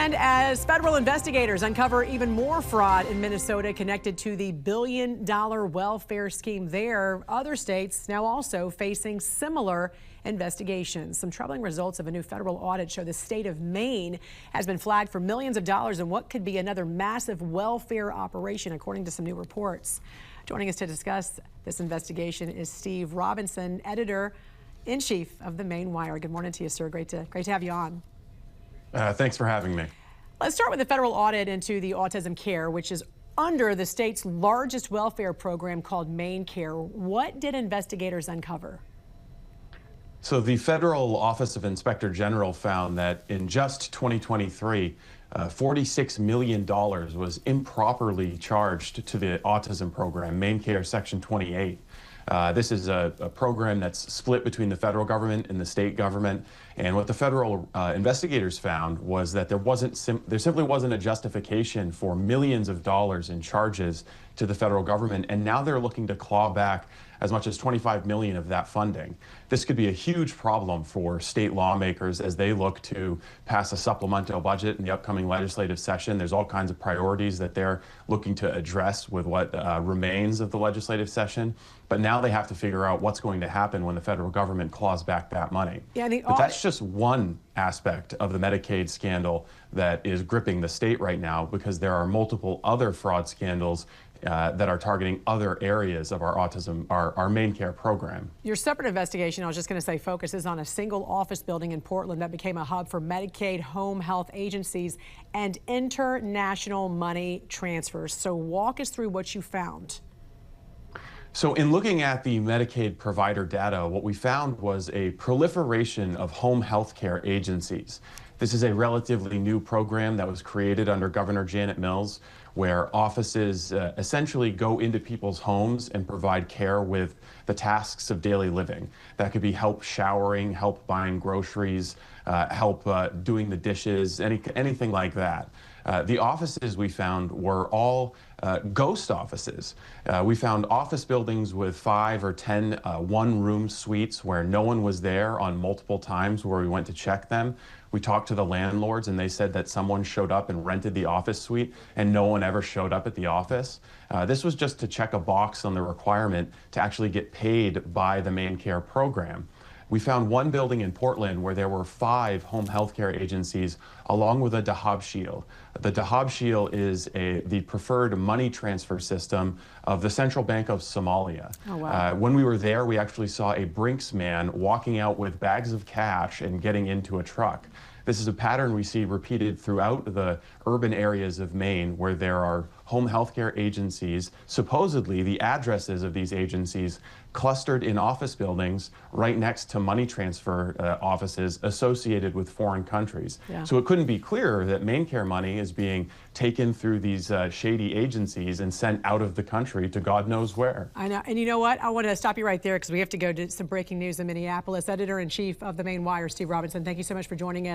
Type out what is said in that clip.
And as federal investigators uncover even more fraud in Minnesota connected to the billion-dollar welfare scheme there, other states now also facing similar investigations. Some troubling results of a new federal audit show the state of Maine has been flagged for millions of dollars in what could be another massive welfare operation, according to some new reports. Joining us to discuss this investigation is Steve Robinson, editor-in-chief of the Maine Wire. Good morning to you, sir. Great to have you on. Thanks for having me. Let's start with the federal audit into the autism care, which is under the state's largest welfare program called MaineCare. What did investigators uncover? So the Federal Office of Inspector General found that in just 2023, $46 million was improperly charged to the autism program, MaineCare Section 28. This is a program that's split between the federal government and the state government. And what the federal investigators found was that there simply wasn't a justification for millions of dollars in charges to the federal government. And now they're looking to claw back as much as $25 million of that funding. This could be a huge problem for state lawmakers as they look to pass a supplemental budget in the upcoming legislative session. There's all kinds of priorities that they're looking to address with what remains of the legislative session. But now they have to figure out what's going to happen when the federal government claws back that money. Yeah, but that's just one aspect of the Medicaid scandal that is gripping the state right now, because there are multiple other fraud scandals that are targeting other areas of our autism, our MaineCare program. Your separate investigation, I was just going to say, focuses on a single office building in Portland that became a hub for Medicaid home health agencies and international money transfers. So walk us through what you found. So in looking at the Medicaid provider data, what we found was a proliferation of home health care agencies. This is a relatively new program that was created under Governor Janet Mills, where offices essentially go into people's homes and provide care with the tasks of daily living. That could be help showering, help buying groceries, help doing the dishes, anything like that. The offices we found were all ghost offices. We found office buildings with 5 or 10 one-room suites where no one was there on multiple times where we went to check them. We talked to the landlords and they said that someone showed up and rented the office suite and no one ever showed up at the office. This was just to check a box on the requirement to actually get paid by the MaineCare program. We found one building in Portland where there were 5 home health care agencies along with a Dahab Shield. The Dahab Shield is the preferred money transfer system of the Central Bank of Somalia. Oh, wow. When we were there, we actually saw a Brinks man walking out with bags of cash and getting into a truck. This is a pattern we see repeated throughout the urban areas of Maine where there are home health care agencies, supposedly the addresses of these agencies clustered in office buildings right next to money transfer offices associated with foreign countries. Yeah. So it couldn't be clearer that MaineCare money is being taken through these shady agencies and sent out of the country to God knows where. I know. And you know what? I want to stop you right there because we have to go to some breaking news in Minneapolis. Editor-in-chief of the Maine Wire, Steve Robinson, thank you so much for joining us.